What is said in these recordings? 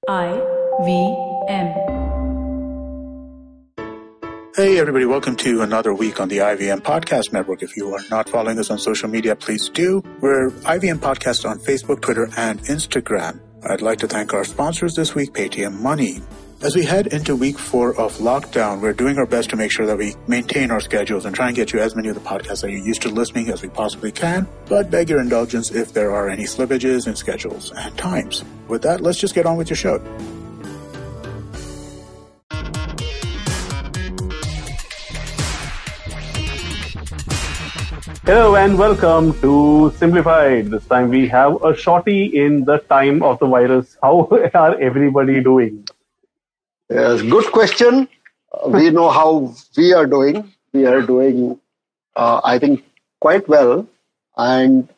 IVM. Hey everybody, welcome to another week on the IVM Podcast Network. If you are not following us on social media, please do. We're IVM Podcast on Facebook, Twitter, and Instagram. I'd like to thank our sponsors this week, Paytm Money. As we head into week 4 of lockdown, we're doing our best to make sure that we maintain our schedules and try and get you as many of the podcasts that you're used to listening as we possibly can, but beg your indulgence if there are any slippages in schedules and times. With that, let's just get on with your show. Hello and welcome to Simplified. This time we have a shorty in the time of the virus. How are everybody doing? Yes, good question. We know how we are doing. We are doing, I think, quite well, and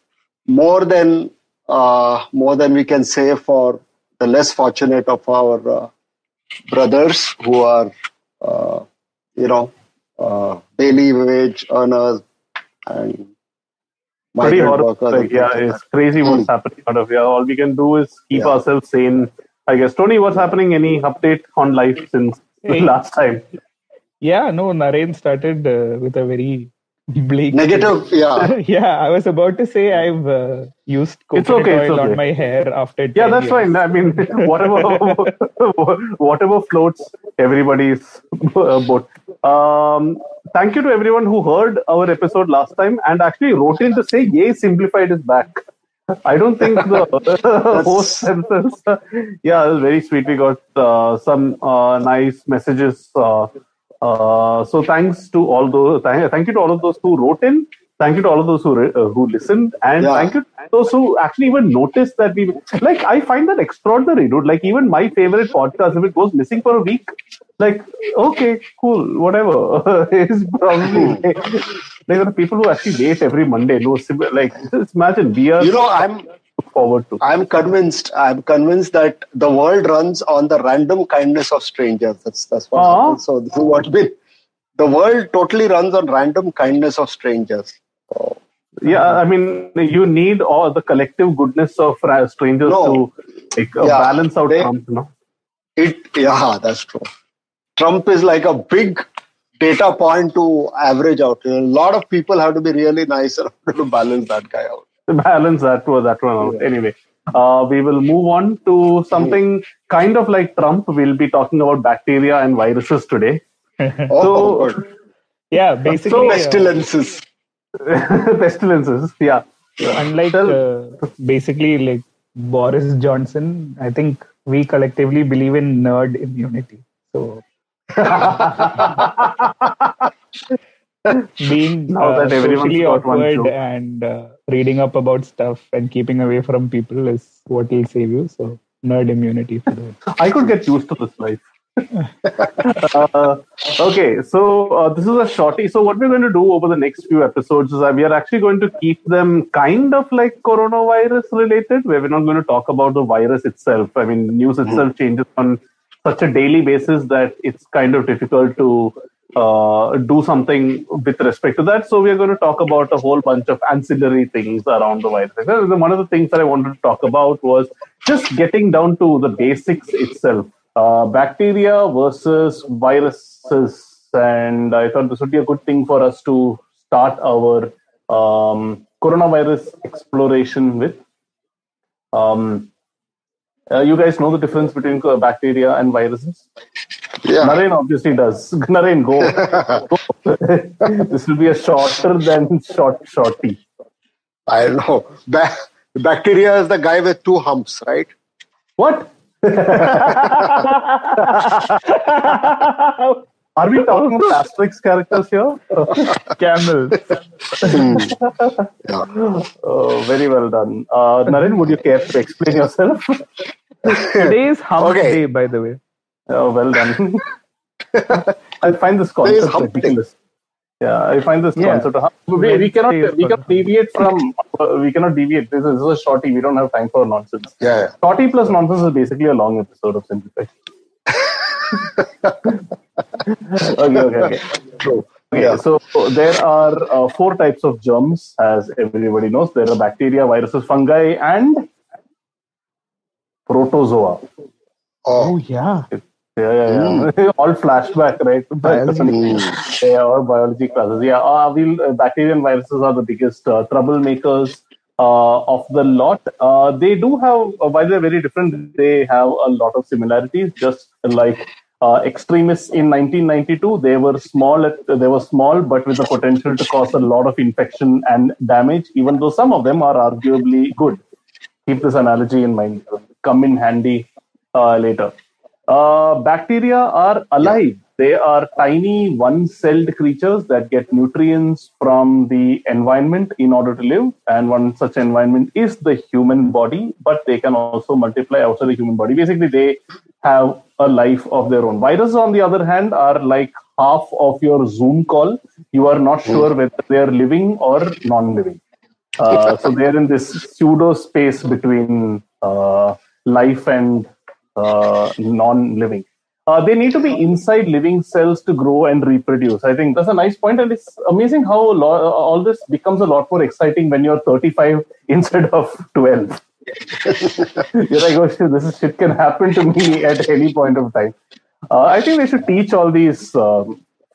more than we can say for the less fortunate of our brothers who are, daily wage earners and Pretty migrant horrible. workers. It's crazy what's happening out of here. All we can do is keep ourselves sane. I guess. Tony, what's happening? Any update on life since the last time? Yeah, no, Naren started with a very bleak... Negative, yeah. Yeah, I was about to say I've used coconut oil on my hair after 10 that's years. fine. I mean, whatever floats everybody's boat. Thank you to everyone who heard our episode last time and actually wrote in to say, yay, Simplified is back. I don't think the host themselves. Yeah, it was very sweet. We got some nice messages. So thanks to all those. Thank you to all of those who wrote in. Thank you to all of those who listened, and thank you to those who actually even noticed that we like. I find that extraordinary, dude. Like even my favorite podcast, if it goes missing for a week, like okay, cool, whatever. It's probably like the people who actually wait every Monday. No, like just imagine we are. I'm forward to. I'm convinced that the world runs on the random kindness of strangers. That's what happens. So this is what the world totally runs on random kindness of strangers. Oh. Yeah, I mean, you need all the collective goodness of strangers to balance out Trump, no? That's true. Trump is like a big data point to average out. A lot of people have to be really nice to balance that guy out. Balance that one out. Anyway, we will move on to something kind of like Trump. We'll be talking about bacteria and viruses today. Yeah, basically pestilences. Pestilences, yeah. Unlike basically like Boris Johnson, I think we collectively believe in nerd immunity. So being socially awkward and reading up about stuff and keeping away from people is what will save you. So nerd immunity for that. I could get used to this life. Okay, so this is a shorty. So what we're going to do over the next few episodes is we are actually going to keep them kind of like coronavirus related, where we're not going to talk about the virus itself. I mean, news itself changes on such a daily basis that it's kind of difficult to do something with respect to that. So we're going to talk about a whole bunch of ancillary things around the virus. One of the things that I wanted to talk about was just getting down to the basics itself. Bacteria versus viruses, and I thought this would be a good thing for us to start our coronavirus exploration with. You guys know the difference between bacteria and viruses? Yeah. Naren obviously does. Naren, go. This will be a shorter than shorty. I don't know. Bacteria is the guy with 2 humps, right? What? Are we talking about Asterix characters here? Camel. Very well done. Naren, would you care to explain yourself? Today is hump day, by the way. Oh, well done. I find this concept ridiculous. Yeah, I find this concept. We cannot deviate from. We cannot deviate. This is a shorty. We don't have time for nonsense. Yeah. Shorty plus nonsense is basically a long episode of Simplified. Okay. True. Okay, so there are 4 types of germs, as everybody knows. There are bacteria, viruses, fungi, and protozoa. Oh yeah. Yeah. All flashback, right? Biology. All biology classes. Yeah, bacteria and viruses are the biggest troublemakers of the lot. They do have, while they're very different, they have a lot of similarities. Just like extremists in 1992, they were small. They were small, but with the potential to cause a lot of infection and damage. Even though some of them are arguably good. Keep this analogy in mind. Come in handy later. Bacteria are alive. They are tiny one-celled creatures that get nutrients from the environment in order to live. And one such environment is the human body, but they can also multiply outside the human body. Basically, they have a life of their own. Viruses, on the other hand, are like half of your Zoom call. You are not sure whether they are living or non-living. So they're in this pseudo space between life and non-living. They need to be inside living cells to grow and reproduce. I think that's a nice point, and it's amazing how all this becomes a lot more exciting when you're 35 instead of 12. You're like, oh shit, this shit can happen to me at any point of time. I think they should teach all these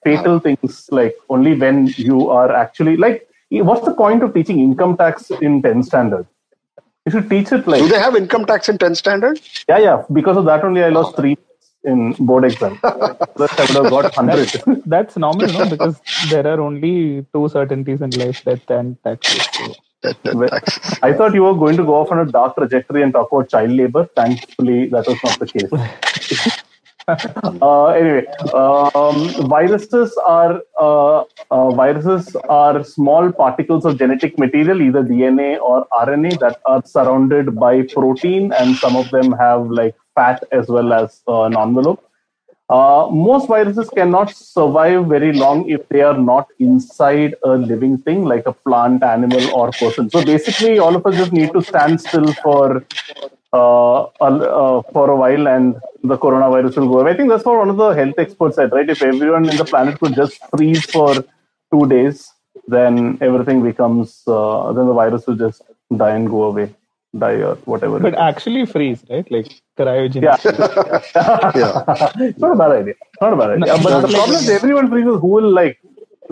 fatal things like only when you are actually like. What's the point of teaching income tax in 10th standard? You should teach it like. Do they have income tax in 10th standard? Yeah. Because of that only, I lost 3 in board exam. Plus, I would have got 100. That's normal, no? Because there are only 2 certainties in life: death and taxes. I thought you were going to go off on a dark trajectory and talk about child labor. Thankfully, that was not the case. Anyway, viruses are small particles of genetic material, either DNA or RNA, that are surrounded by protein, and some of them have like fat as well as an envelope. Most viruses cannot survive very long if they are not inside a living thing like a plant, animal, or person. So basically, all of us just need to stand still for a while and the coronavirus will go away. I think that's what one of the health experts said, right? If everyone in the planet could just freeze for 2 days, then everything becomes, then the virus will just die and go away, die or whatever. But actually freeze, right? Like cryogenic. Yeah. It's not a bad idea. But the problem is everyone freezes. Who will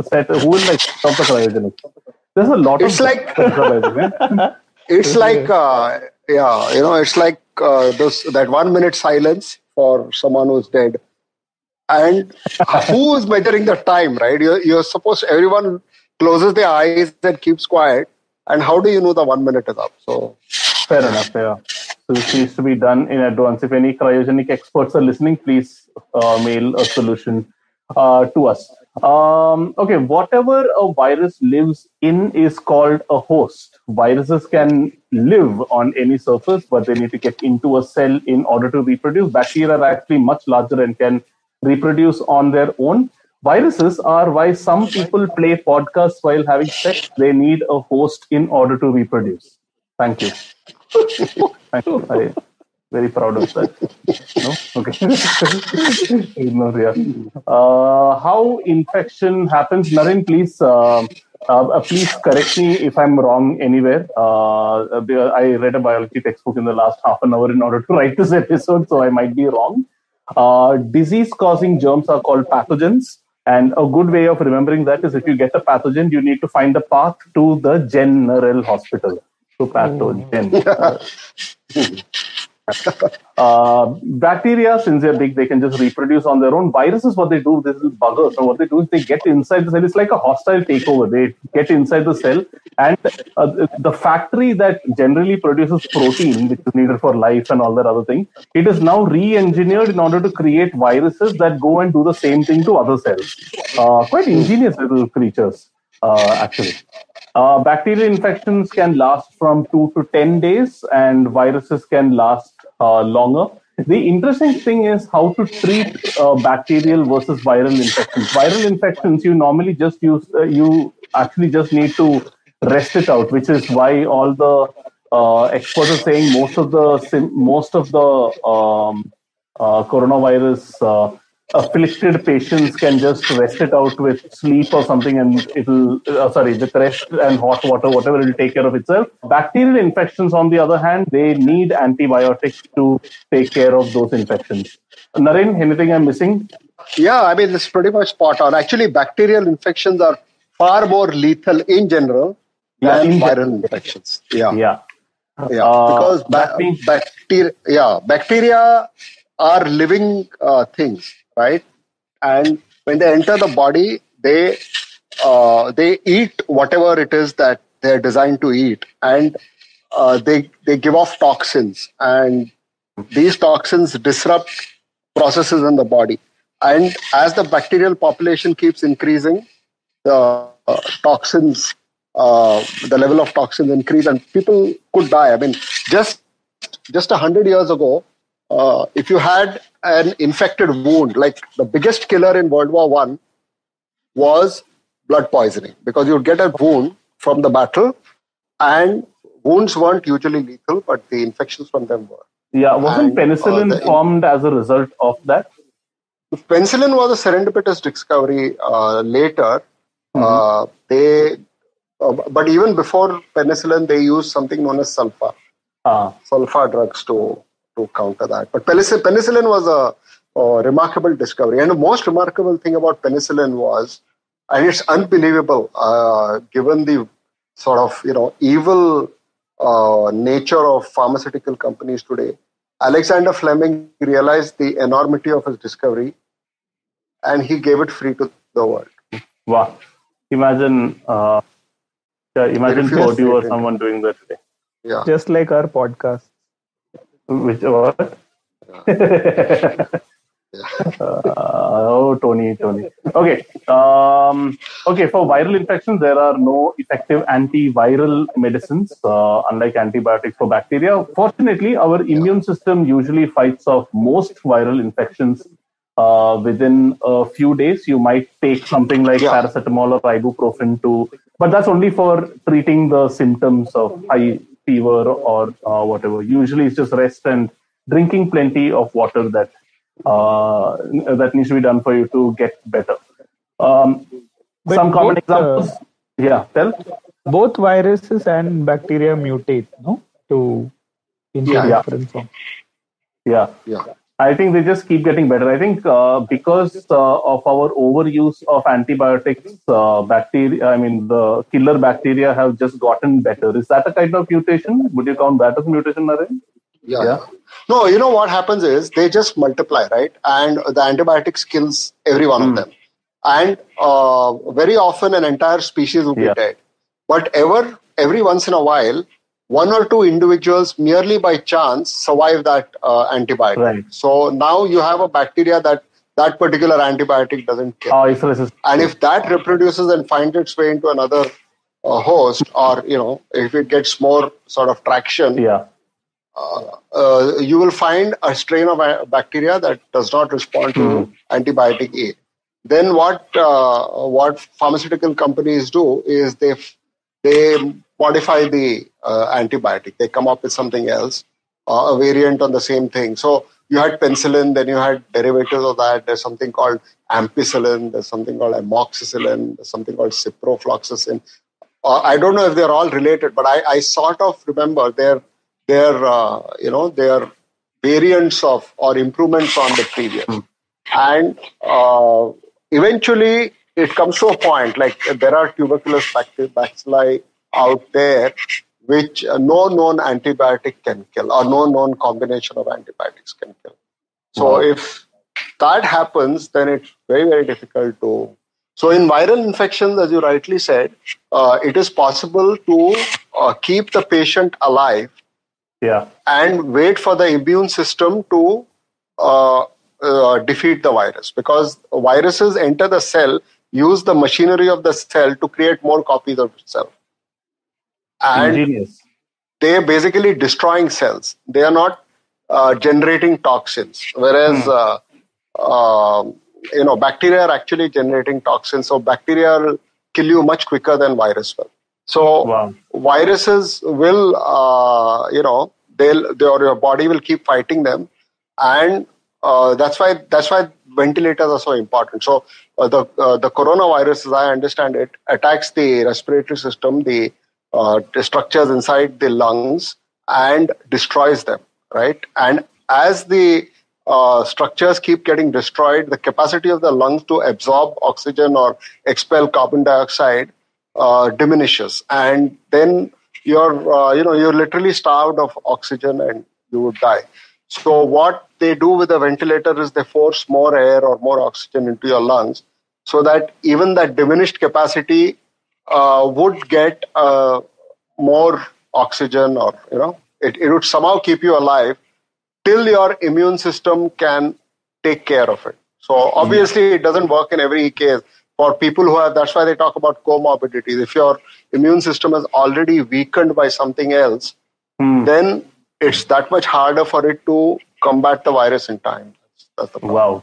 stop the cryogenic? There's a lot it's of... It's like... it's like that 1 minute silence for someone who's dead. And who is measuring the time, right? You're supposed everyone closes their eyes and keeps quiet. And how do you know the 1 minute is up? So fair enough, yeah. So this needs to be done in advance. If any cryogenic experts are listening, please mail a solution to us. Okay, whatever a virus lives in is called a host. Viruses can live on any surface, but they need to get into a cell in order to reproduce. Bacteria are actually much larger and can reproduce on their own. Viruses are why some people play podcasts while having sex. They need a host in order to reproduce. Thank you. Thank you. I'm very proud of that. No? Okay. No, yeah. How infection happens? Naren, please correct me if I'm wrong anywhere. I read a biology textbook in the last half an hour in order to write this episode, so I might be wrong. Disease-causing germs are called pathogens. And a good way of remembering that is if you get a pathogen, you need to find a path to the general hospital. So pathogen. Bacteria, since they're big, they can just reproduce on their own. Viruses, what they do, this is buggers. So what they do is they get inside the cell. It's like a hostile takeover. They get inside the cell, and the factory that generally produces protein, which is needed for life and all that other thing, it is now re-engineered in order to create viruses that go and do the same thing to other cells. Quite ingenious little creatures, actually. Bacterial infections can last from 2 to 10 days, and viruses can last longer. The interesting thing is how to treat bacterial versus viral infections. Viral infections, you normally just you actually just need to rest it out, which is why all the experts are saying most of the coronavirus afflicted patients can just rest it out with sleep or something, and it'll just rest and hot water, whatever, it'll take care of itself. Bacterial infections, on the other hand, they need antibiotics to take care of those infections. Naren, anything I'm missing? Yeah, I mean, it's pretty much spot on. Actually, bacterial infections are far more lethal in general than viral infections. Yeah. Because bacteria are living things, right? And when they enter the body, they eat whatever it is that they're designed to eat, and they give off toxins, and these toxins disrupt processes in the body. And as the bacterial population keeps increasing, the toxins, the level of toxins increase, and people could die. I mean, just 100 years ago, if you had an infected wound, like the biggest killer in World War I was blood poisoning, because you would get a wound from the battle, and wounds weren't usually lethal, but the infections from them were. Yeah, wasn't penicillin formed as a result of that? Penicillin was a serendipitous discovery later. But even before penicillin, they used something known as sulfa. Sulfa drugs to counter that. But penicillin was a remarkable discovery. And the most remarkable thing about penicillin was, and it's unbelievable, given the sort of evil nature of pharmaceutical companies today, Alexander Fleming realized the enormity of his discovery, and he gave it free to the world. Wow. Imagine Purdue or someone doing that today. Yeah. Just like our podcast. Which what? Tony. Okay. For viral infections, there are no effective antiviral medicines, unlike antibiotics for bacteria. Fortunately, our immune system usually fights off most viral infections within a few days. You might take something like paracetamol or ibuprofen but that's only for treating the symptoms of high fever or whatever. Usually it's just rest and drinking plenty of water that needs to be done for you to get better. Some common examples. Tell. Both viruses and bacteria mutate, no? To different form. Yeah. I think they just keep getting better. I think because of our overuse of antibiotics, the killer bacteria have just gotten better. Is that a kind of mutation? Would you count that as mutation, Naren? Yeah. No, you know what happens is they just multiply, right? And the antibiotics kills every one of them. And very often an entire species will be dead. But every once in a while, one or two individuals merely by chance survive that antibiotic. Right. So now you have a bacteria that particular antibiotic doesn't kill. And if that reproduces and finds its way into another host, or if it gets more sort of traction, you will find a strain of bacteria that does not respond to antibiotic A. Then what pharmaceutical companies do is they modify the antibiotic. They come up with something else, a variant on the same thing. So you had penicillin, then you had derivatives of that. There's something called ampicillin, there's something called amoxicillin, there's something called ciprofloxacin. I don't know if they're all related, but I sort of remember they're variants of or improvements on the previous. And eventually it comes to a point, like there are tuberculous bacilli out there which no known antibiotic can kill, or no known combination of antibiotics can kill. So if that happens, then it's very, very difficult to... So in viral infections, as you rightly said, it is possible to keep the patient alive and wait for the immune system to defeat the virus, because viruses enter the cell, use the machinery of the cell to create more copies of itself. And they are basically destroying cells. They are not generating toxins, whereas bacteria are actually generating toxins. So bacteria will kill you much quicker than virus will. So viruses will, your body will keep fighting them, and that's why ventilators are so important. So the coronavirus, as I understand it, attacks the respiratory system, the structures inside the lungs, and destroys them, right? And as the structures keep getting destroyed, the capacity of the lungs to absorb oxygen or expel carbon dioxide diminishes, and then you're literally starved of oxygen and you would die. So what they do with the ventilator is they force more air or more oxygen into your lungs, so that even that diminished capacity would get more oxygen, or it would somehow keep you alive till your immune system can take care of it. So obviously it doesn't work in every case. For people who have, that's why they talk about comorbidities. If your immune system is already weakened by something else, then it's that much harder for it to combat the virus in time. That's the problem. Wow.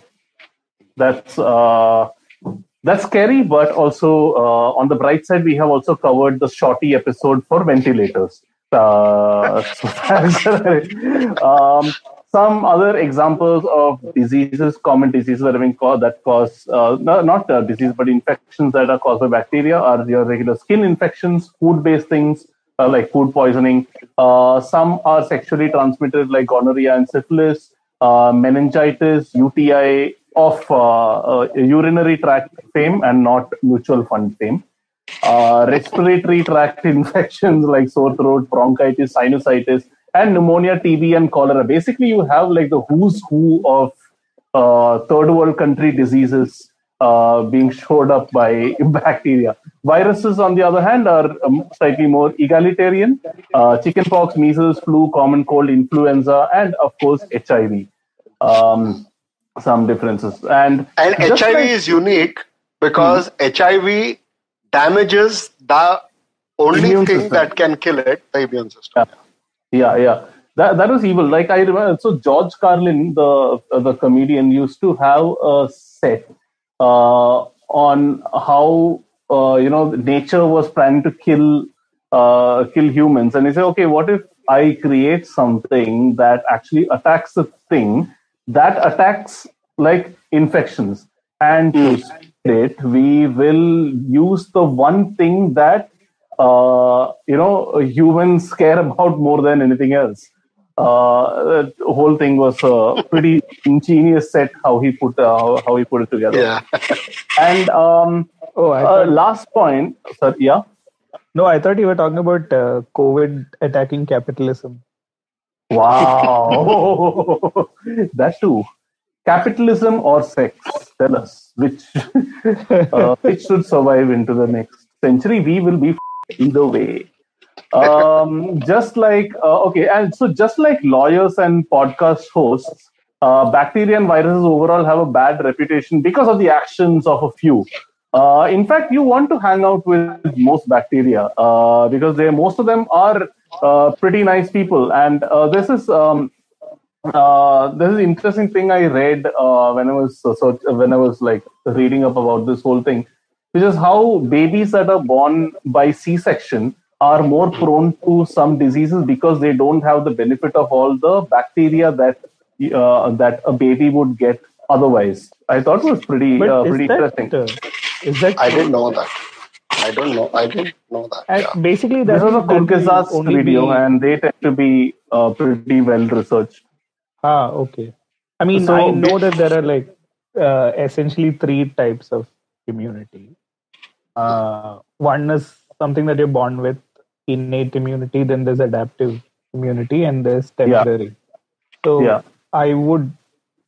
That's scary, but also on the bright side, we have also covered the shorty episode for ventilators. Some other examples of diseases, common diseases that have been caused, that cause not disease but infections that are caused by bacteria, are your regular skin infections, food-based things like food poisoning. Some are sexually transmitted, like gonorrhea and syphilis, meningitis, UTI of urinary tract fame and not mutual fund fame. Respiratory tract infections like sore throat, bronchitis, sinusitis, and pneumonia, TB, and cholera. Basically, you have like the who's who of third world country diseases being showed up by bacteria. Viruses, on the other hand, are slightly more egalitarian. Chickenpox, measles, flu, common cold, influenza, and of course, HIV. Some differences. And HIV is unique because HIV damages the only thing that can kill it, the immune system. Yeah. That was evil. Like I remember, so George Carlin, the comedian, used to have a set on how nature was planning to kill humans, and he said, okay, what if I create something that actually attacks the thing that attacks like infections, and to spread it, we will use the one thing that humans care about more than anything else. The whole thing was a pretty ingenious set how he put it together. Yeah. And last point, sir. Yeah. No, I thought you were talking about COVID attacking capitalism. Wow, that too. Capitalism or sex? Tell us which should survive into the next century. We will be either way. Just like and so just like lawyers and podcast hosts, bacteria and viruses overall have a bad reputation because of the actions of a few. In fact, you want to hang out with most bacteria because most of them are pretty nice people. And this is interesting thing I read when I was like reading up about this whole thing, which is how babies that are born by C-section are more prone to some diseases because they don't have the benefit of all the bacteria that a baby would get otherwise. I thought it was pretty interesting. Is that I didn't know that. I didn't know that. Yeah. Basically, this was a Kurkazas video, and they tend to be pretty well researched. Okay. I mean, I know that there are like essentially three types of immunity. One is something that you're born with, innate immunity, then there's adaptive immunity, and there's temporary. So I would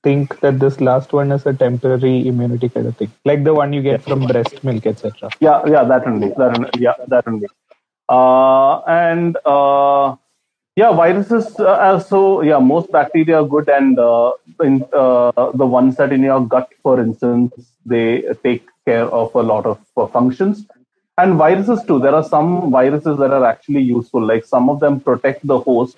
think that this last one is a temporary immunity kind of thing, like the one you get from breast milk, etc. That only. Viruses. Most bacteria are good, and the ones that in your gut, for instance, they take care of a lot of functions. And viruses too. There are some viruses that are actually useful. Like some of them protect the host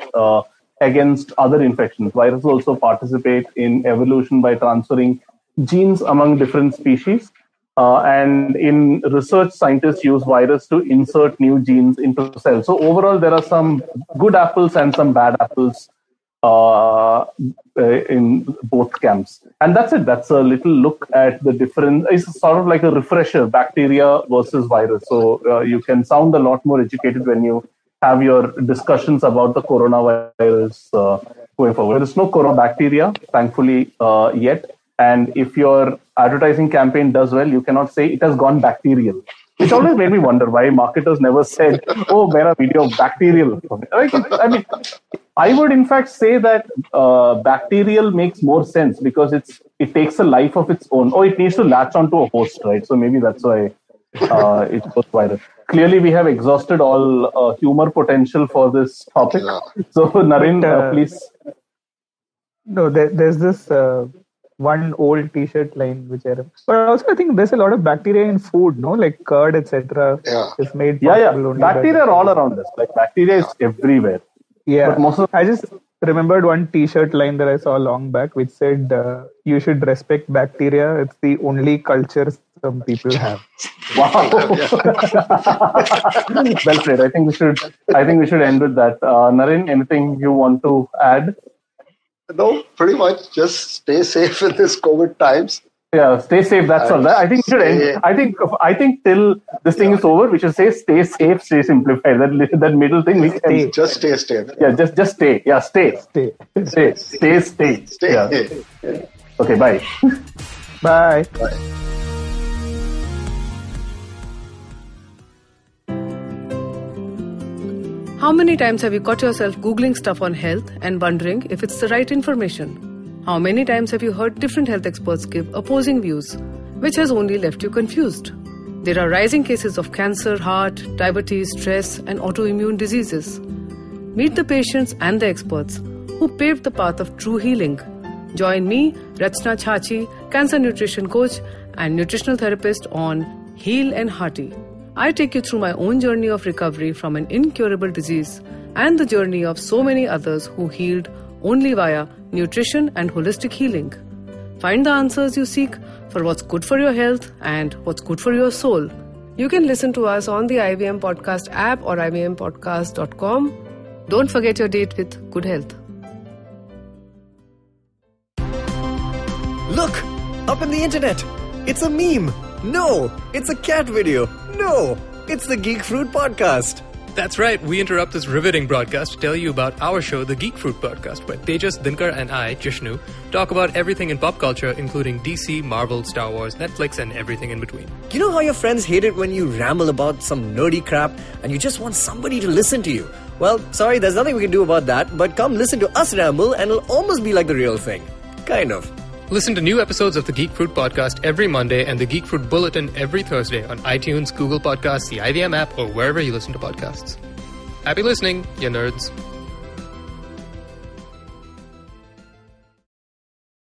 against other infections. Viruses also participate in evolution by transferring genes among different species. And in research, scientists use virus to insert new genes into cells. So overall, there are some good apples and some bad apples in both camps. And that's it. That's a little look at the difference. It's sort of like a refresher, bacteria versus virus. So you can sound a lot more educated when you have your discussions about the coronavirus going forward. There's no corona-bacteria, thankfully, yet. And if your advertising campaign does well, you cannot say it has gone bacterial. Which always made me wonder why marketers never said, oh, mera video bacterial. I mean, I would in fact say that bacterial makes more sense because it takes a life of its own. Oh, it needs to latch onto a host, right? So maybe that's why it goes viral. Clearly, we have exhausted all humor potential for this topic. So, Naren, please. No, there's this one old T-shirt line which I remember. But also, I think there's a lot of bacteria in food, no? Like curd, etc. Is made possible only bacteria are all around us. Like bacteria is everywhere. Yeah. But I just remembered one T-shirt line that I saw long back, which said, "You should respect bacteria. It's the only culture some people have." Wow. Well said. I think we should end with that. Naren, anything you want to add? No, pretty much. Just stay safe in this COVID times. Yeah, stay safe. That's all. I think we should end. I think till this thing is over, we should say stay safe, stay simplified. That middle thing we can just stay. Yeah, just stay. Yeah, stay. Stay. Yeah. Okay. Bye. Bye. How many times have you caught yourself Googling stuff on health and wondering if it's the right information? How many times have you heard different health experts give opposing views, which has only left you confused? There are rising cases of cancer, heart, diabetes, stress, and autoimmune diseases. Meet the patients and the experts who paved the path of true healing. Join me, Rachna Chachi, cancer nutrition coach and nutritional therapist on Heal and Hearty. I take you through my own journey of recovery from an incurable disease and the journey of so many others who healed only via nutrition and holistic healing. Find the answers you seek for what's good for your health and what's good for your soul. You can listen to us on the IVM Podcast app or ivmpodcast.com. Don't forget your date with good health. Look! Up in the internet! It's a meme! No! It's a cat video! No! It's the Geek Fruit Podcast! That's right, we interrupt this riveting broadcast to tell you about our show, the Geek Fruit Podcast, where Tejas, Dinkar and I, Jishnu, talk about everything in pop culture, including DC, Marvel, Star Wars, Netflix, and everything in between. You know how your friends hate it when you ramble about some nerdy crap and you just want somebody to listen to you? Well, sorry, there's nothing we can do about that, but come listen to us ramble and it'll almost be like the real thing. Kind of. Listen to new episodes of the Geek Fruit Podcast every Monday and the Geek Fruit Bulletin every Thursday on iTunes, Google Podcasts, the IVM app, or wherever you listen to podcasts. Happy listening, you nerds.